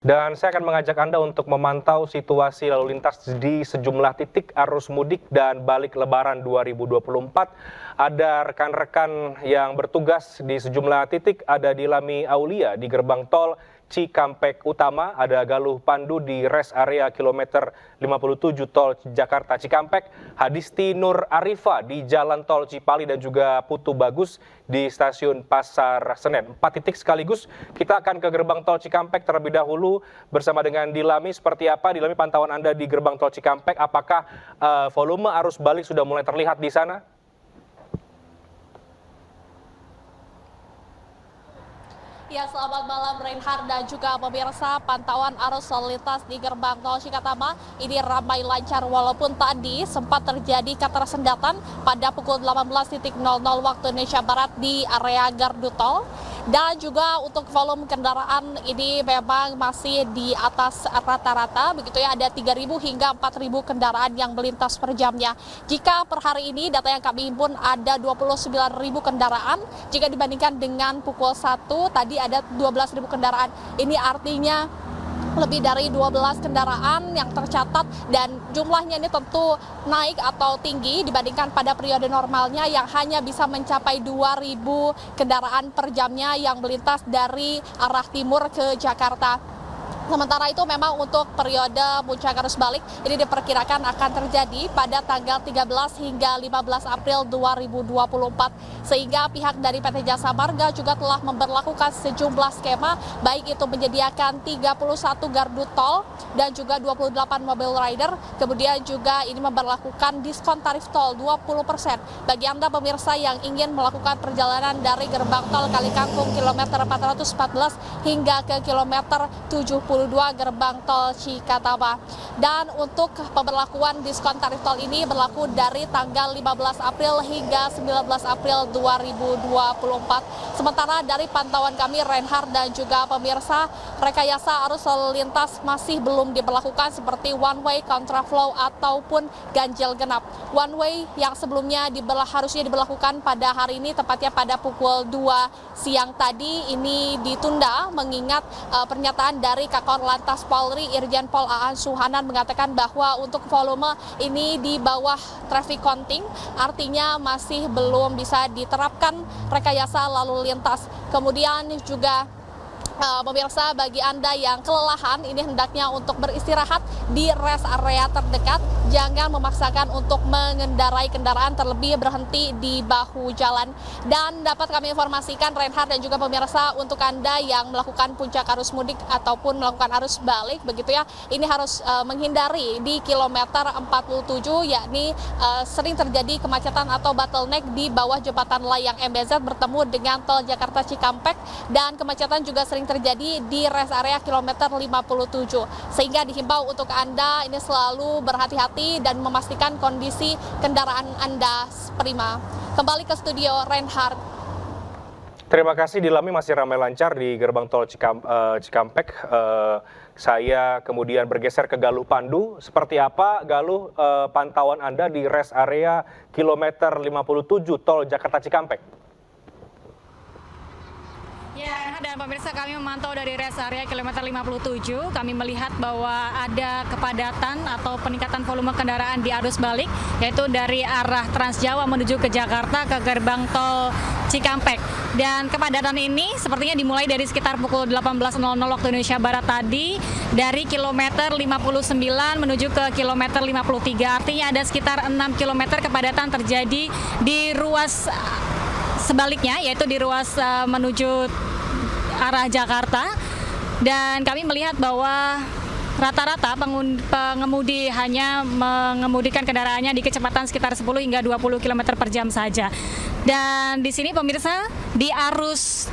Dan saya akan mengajak Anda untuk memantau situasi lalu lintas di sejumlah titik arus mudik dan balik Lebaran 2024. Ada rekan-rekan yang bertugas di sejumlah titik, ada di Lami Aulia di gerbang tol Cikampek Utama, ada Galuh Pandu di rest area kilometer 57 tol Jakarta Cikampek, Hadisti Nur Arifa di jalan tol Cipali dan juga Putu Bagus di stasiun Pasar Senen. 4 titik sekaligus. Kita akan ke gerbang tol Cikampek terlebih dahulu bersama dengan Dilami. Seperti apa Dilami pantauan Anda di gerbang tol Cikampek? Apakah volume arus balik sudah mulai terlihat di sana? Ya, selamat malam Reinhard dan juga pemirsa. Pantauan arus lalu lintas di gerbang tol Cikatama ini ramai lancar walaupun tadi sempat terjadi ketersendatan pada pukul 18.00 waktu Indonesia Barat di area gardu tol. Dan juga untuk volume kendaraan ini memang masih di atas rata-rata, begitu ya, ada 3.000 hingga 4.000 kendaraan yang melintas per jamnya. Jika per hari ini data yang kami himpun ada 29.000 kendaraan, jika dibandingkan dengan pukul 1 tadi ada 12.000 kendaraan. Ini artinya lebih dari 12 kendaraan yang tercatat dan jumlahnya ini tentu naik atau tinggi dibandingkan pada periode normalnya yang hanya bisa mencapai 2.000 kendaraan per jamnya yang melintas dari arah timur ke Jakarta. Sementara itu memang untuk periode puncak arus balik ini diperkirakan akan terjadi pada tanggal 13 hingga 15 April 2024. Sehingga pihak dari PT Jasa Marga juga telah memberlakukan sejumlah skema, baik itu menyediakan 31 gardu tol dan juga 28 mobil rider. Kemudian juga ini memberlakukan diskon tarif tol 20% bagi Anda pemirsa yang ingin melakukan perjalanan dari gerbang tol Kalikangkung kilometer 414 hingga ke kilometer 72 gerbang tol Cikatama. Dan untuk pemberlakuan diskon tarif tol ini berlaku dari tanggal 15 April hingga 19 April 2024. Sementara dari pantauan kami Reinhard dan juga pemirsa, rekayasa arus lalu lintas masih belum diberlakukan seperti one way, kontraflow ataupun ganjil genap. One way yang sebelumnya harusnya diberlakukan pada hari ini tepatnya pada pukul 2 siang tadi ini ditunda mengingat pernyataan dari Kakor Lantas Polri Irjen Pol Aan Suhanan mengatakan bahwa untuk volume ini di bawah traffic counting, artinya masih belum bisa diterapkan rekayasa lalu lintas. Kemudian juga pemirsa, bagi Anda yang kelelahan ini hendaknya untuk beristirahat di rest area terdekat, jangan memaksakan untuk mengendarai kendaraan terlebih berhenti di bahu jalan. Dan dapat kami informasikan Reinhard dan juga pemirsa, untuk Anda yang melakukan puncak arus mudik ataupun melakukan arus balik begitu ya, ini harus menghindari di kilometer 47, yakni sering terjadi kemacetan atau bottleneck di bawah jembatan layang MBZ bertemu dengan tol Jakarta Cikampek, dan kemacetan juga sering terjadi di rest area kilometer 57. Sehingga dihimbau untuk Anda ini selalu berhati-hati dan memastikan kondisi kendaraan Anda prima. Kembali ke studio Reinhard. Terima kasih Dilami, masih ramai lancar di gerbang tol Cikampek. Saya kemudian bergeser ke Galuh Pandu. Seperti apa Galuh pantauan Anda di rest area kilometer 57 tol Jakarta Cikampek? Ya, dan pemirsa, kami memantau dari rest area kilometer 57, kami melihat bahwa ada kepadatan atau peningkatan volume kendaraan di arus balik, yaitu dari arah Trans Jawa menuju ke Jakarta ke gerbang tol Cikampek. Dan kepadatan ini sepertinya dimulai dari sekitar pukul 18.00 waktu Indonesia Barat tadi, dari kilometer 59 menuju ke kilometer 53, artinya ada sekitar 6 kilometer kepadatan terjadi di ruas sebaliknya, yaitu di ruas menuju arah Jakarta. Dan kami melihat bahwa rata-rata pengemudi hanya mengemudikan kendaraannya di kecepatan sekitar 10 hingga 20 km per jam saja. Dan di sini pemirsa, di arus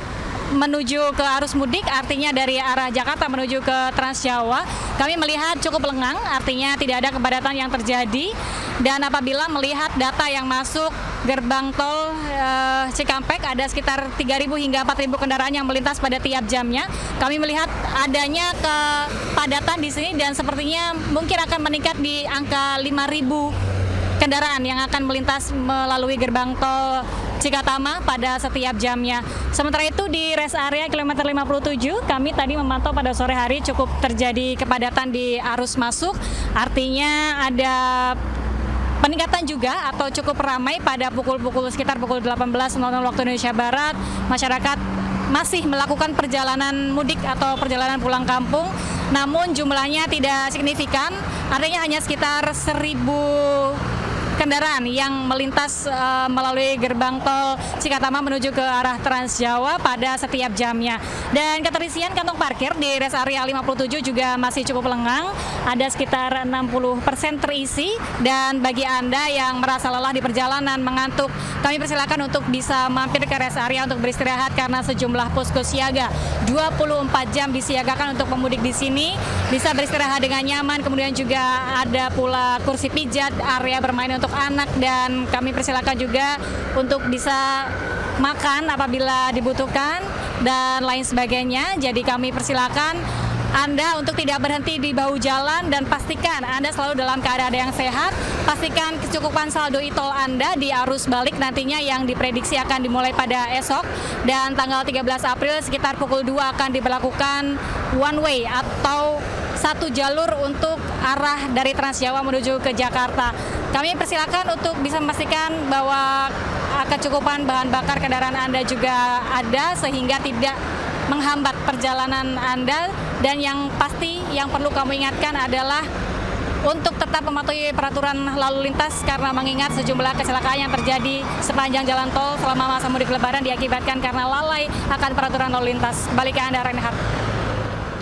menuju ke arus mudik, artinya dari arah Jakarta menuju ke Trans Jawa, kami melihat cukup lengang, artinya tidak ada kepadatan yang terjadi. Dan apabila melihat data yang masuk gerbang tol Cikampek, ada sekitar 3.000 hingga 4.000 kendaraan yang melintas pada tiap jamnya. Kami melihat adanya kepadatan di sini dan sepertinya mungkin akan meningkat di angka 5.000 kendaraan yang akan melintas melalui gerbang tol Cikatama pada setiap jamnya. Sementara itu di rest area kilometer 57 kami tadi memantau pada sore hari cukup terjadi kepadatan di arus masuk, artinya ada peningkatan juga atau cukup ramai pada sekitar pukul 18.00 waktu Indonesia Barat. Masyarakat masih melakukan perjalanan mudik atau perjalanan pulang kampung, namun jumlahnya tidak signifikan, artinya hanya sekitar 1.000 kendaraan yang melintas melalui gerbang tol Cikatama menuju ke arah Trans Jawa pada setiap jamnya. Dan keterisian kantong parkir di rest area 57 juga masih cukup lengang, ada sekitar 60% terisi. Dan bagi Anda yang merasa lelah di perjalanan, mengantuk, kami persilakan untuk bisa mampir ke rest area untuk beristirahat karena sejumlah posko siaga 24 jam disiagakan untuk pemudik di sini, bisa beristirahat dengan nyaman. Kemudian juga ada pula kursi pijat, area bermain untuk anak, dan kami persilakan juga untuk bisa makan apabila dibutuhkan dan lain sebagainya. Jadi kami persilakan Anda untuk tidak berhenti di bahu jalan dan pastikan Anda selalu dalam keadaan yang sehat. Pastikan kecukupan saldo e-tol Anda di arus balik nantinya yang diprediksi akan dimulai pada esok, dan tanggal 13 April sekitar pukul 2 akan diberlakukan one way atau satu jalur untuk arah dari Trans Jawa menuju ke Jakarta. Kami persilakan untuk bisa memastikan bahwa kecukupan bahan bakar kendaraan Anda juga ada sehingga tidak menghambat perjalanan Anda. Dan yang pasti yang perlu kamu ingatkan adalah untuk tetap mematuhi peraturan lalu lintas karena mengingat sejumlah kecelakaan yang terjadi sepanjang jalan tol selama masa mudik Lebaran diakibatkan karena lalai akan peraturan lalu lintas. Balik ke Anda, Reinhard.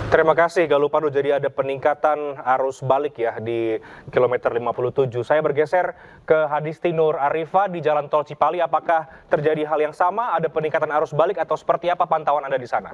Terima kasih Galupano. Jadi ada peningkatan arus balik ya di kilometer 57. Saya bergeser ke Hadisti Nur Arifa di Jalan Tol Cipali. Apakah terjadi hal yang sama? Ada peningkatan arus balik atau seperti apa pantauan Anda di sana?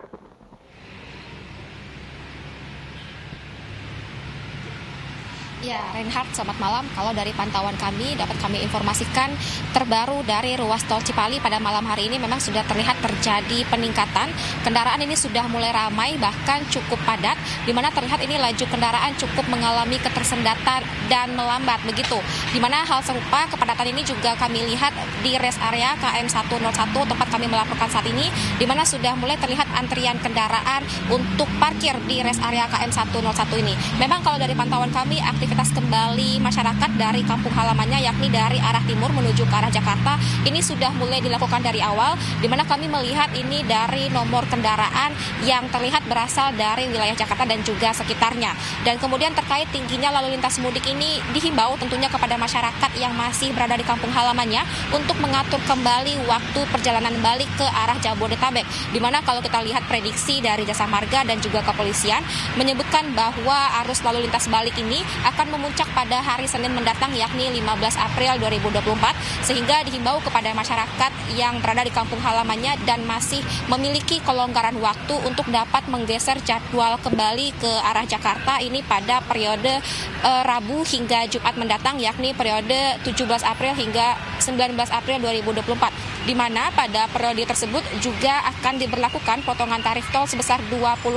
Ya, Reinhard, selamat malam. Kalau dari pantauan kami, dapat kami informasikan terbaru dari ruas tol Cipali pada malam hari ini memang sudah terlihat terjadi peningkatan. Kendaraan ini sudah mulai ramai, bahkan cukup padat, di mana terlihat ini laju kendaraan cukup mengalami ketersendatan dan melambat begitu. Di mana hal serupa kepadatan ini juga kami lihat di rest area KM 101 tempat kami melaporkan saat ini, di mana sudah mulai terlihat antrian kendaraan untuk parkir di rest area KM 101 ini. Memang kalau dari pantauan kami, aktivitas kembali masyarakat dari kampung halamannya yakni dari arah timur menuju ke arah Jakarta ini sudah mulai dilakukan dari awal, di mana kami melihat ini dari nomor kendaraan yang terlihat berasal dari wilayah Jakarta dan juga sekitarnya. Dan kemudian terkait tingginya lalu lintas mudik ini dihimbau tentunya kepada masyarakat yang masih berada di kampung halamannya untuk mengatur kembali waktu perjalanan balik ke arah Jabodetabek, di mana kalau kita lihat prediksi dari Jasa Marga dan juga kepolisian menyebutkan bahwa arus lalu lintas balik ini akan memuncak pada hari Senin mendatang yakni 15 April 2024, sehingga dihimbau kepada masyarakat yang berada di kampung halamannya dan masih memiliki kelonggaran waktu untuk dapat menggeser jadwal kembali ke arah Jakarta ini pada periode Rabu hingga Jumat mendatang yakni periode 17 April hingga 19 April 2024. Di mana pada periode tersebut juga akan diberlakukan potongan tarif tol sebesar 20%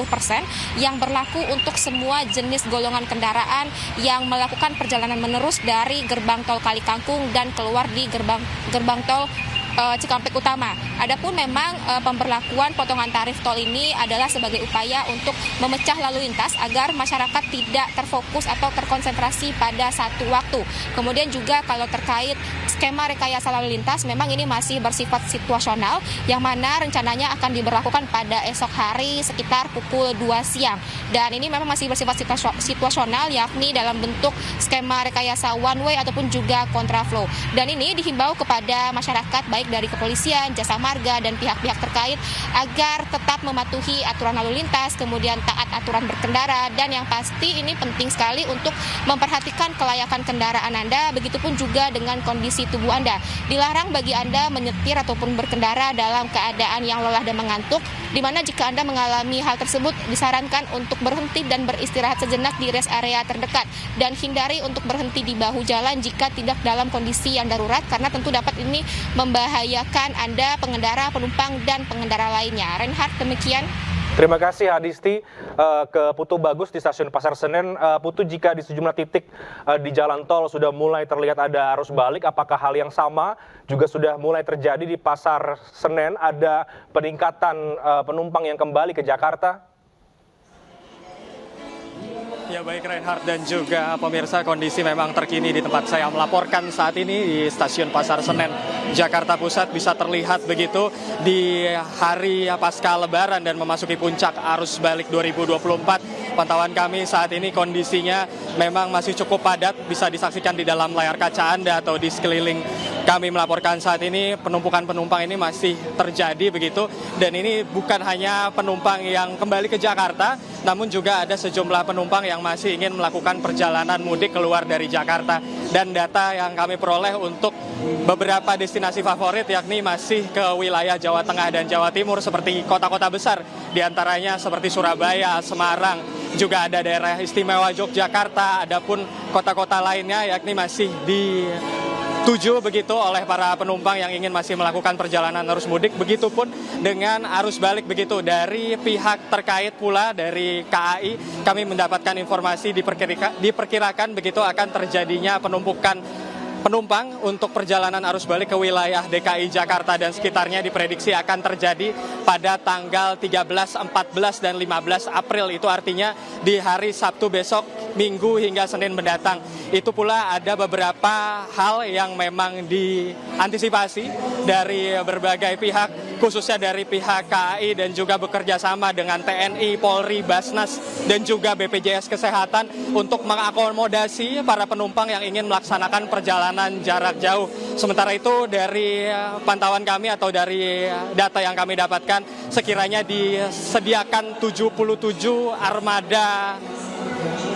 yang berlaku untuk semua jenis golongan kendaraan yang melakukan perjalanan menerus dari gerbang tol Kalikangkung dan keluar di gerbang tol Cikampek Utama. Adapun memang pemberlakuan potongan tarif tol ini adalah sebagai upaya untuk memecah lalu lintas agar masyarakat tidak terfokus atau terkonsentrasi pada satu waktu. Kemudian juga kalau terkait skema rekayasa lalu lintas memang ini masih bersifat situasional yang mana rencananya akan diberlakukan pada esok hari sekitar pukul 2 siang. Dan ini memang masih bersifat situasional yakni dalam bentuk skema rekayasa one way ataupun juga kontraflow. Dan ini dihimbau kepada masyarakat baik dari kepolisian, Jasa Marga, dan pihak-pihak terkait agar tetap mematuhi aturan lalu lintas, kemudian taat aturan berkendara, dan yang pasti ini penting sekali untuk memperhatikan kelayakan kendaraan Anda, begitupun juga dengan kondisi tubuh Anda. Dilarang bagi Anda menyetir ataupun berkendara dalam keadaan yang lelah dan mengantuk, di mana jika Anda mengalami hal tersebut disarankan untuk berhenti dan beristirahat sejenak di rest area terdekat, dan hindari untuk berhenti di bahu jalan jika tidak dalam kondisi yang darurat, karena tentu dapat ini membahayakan Anda, pengendara, penumpang, dan pengendara lainnya. Reinhard, demikian. Terima kasih Hadisti ke Putu Bagus di stasiun Pasar Senen. Putu, jika di sejumlah titik di jalan tol sudah mulai terlihat ada arus balik, apakah hal yang sama juga sudah mulai terjadi di Pasar Senen? Ada peningkatan penumpang yang kembali ke Jakarta? Ya baik Reinhardt dan juga pemirsa, kondisi memang terkini di tempat saya melaporkan saat ini di stasiun Pasar Senen, Jakarta Pusat bisa terlihat begitu di hari pasca Lebaran dan memasuki puncak arus balik 2024. Pantauan kami saat ini kondisinya memang masih cukup padat, bisa disaksikan di dalam layar kaca Anda atau di sekeliling kami melaporkan saat ini. Penumpukan penumpang ini masih terjadi begitu, dan ini bukan hanya penumpang yang kembali ke Jakarta, namun juga ada sejumlah penumpang yang masih ingin melakukan perjalanan mudik keluar dari Jakarta. Dan data yang kami peroleh untuk beberapa destinasi favorit yakni masih ke wilayah Jawa Tengah dan Jawa Timur seperti kota-kota besar, diantaranya seperti Surabaya, Semarang, juga ada daerah istimewa Yogyakarta, adapun kota-kota lainnya yakni masih dituju begitu oleh para penumpang yang ingin masih melakukan perjalanan arus mudik. Begitupun dengan arus balik begitu. Dari pihak terkait pula dari KAI kami mendapatkan informasi diperkirakan begitu akan terjadinya penumpukan penumpang untuk perjalanan arus balik ke wilayah DKI Jakarta dan sekitarnya diprediksi akan terjadi pada tanggal 13, 14, dan 15 April. Itu artinya di hari Sabtu besok, Minggu hingga Senin mendatang. Itu pula ada beberapa hal yang memang diantisipasi dari berbagai pihak, khususnya dari pihak KAI dan juga bekerja sama dengan TNI, Polri, Basnas, dan juga BPJS Kesehatan untuk mengakomodasi para penumpang yang ingin melaksanakan perjalanan jarak jauh. Sementara itu dari pantauan kami atau dari data yang kami dapatkan, sekiranya disediakan 77 armada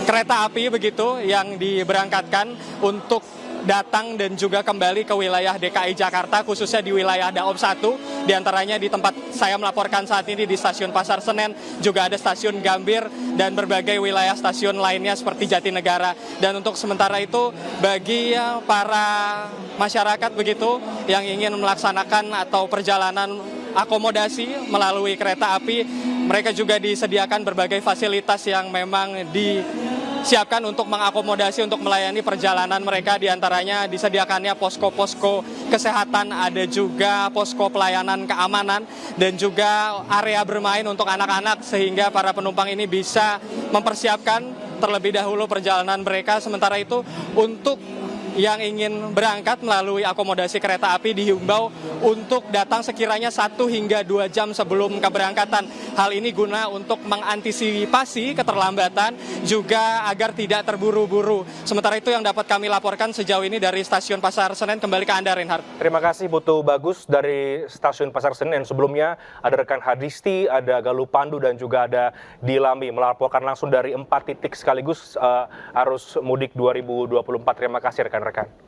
kereta api begitu yang diberangkatkan untuk datang dan juga kembali ke wilayah DKI Jakarta, khususnya di wilayah Daob 1, diantaranya di tempat saya melaporkan saat ini di stasiun Pasar Senen, juga ada stasiun Gambir dan berbagai wilayah stasiun lainnya seperti Jatinegara. Dan untuk sementara itu bagi para masyarakat begitu yang ingin melaksanakan atau perjalanan akomodasi melalui kereta api, mereka juga disediakan berbagai fasilitas yang memang disiapkan untuk mengakomodasi untuk melayani perjalanan mereka. Diantaranya disediakannya posko-posko kesehatan, ada juga posko pelayanan keamanan, dan juga area bermain untuk anak-anak sehingga para penumpang ini bisa mempersiapkan terlebih dahulu perjalanan mereka. Sementara itu untuk yang ingin berangkat melalui akomodasi kereta api dihimbau untuk datang sekiranya 1 hingga 2 jam sebelum keberangkatan. Hal ini guna untuk mengantisipasi keterlambatan juga agar tidak terburu-buru. Sementara itu yang dapat kami laporkan sejauh ini dari stasiun Pasar Senen. Kembali ke Anda, Reinhardt. Terima kasih Putu Bagus dari stasiun Pasar Senen. Sebelumnya ada rekan Hadisti, ada Galuh Pandu, dan juga ada Dilami melaporkan langsung dari 4 titik sekaligus arus mudik 2024. Terima kasih rekan-rekan.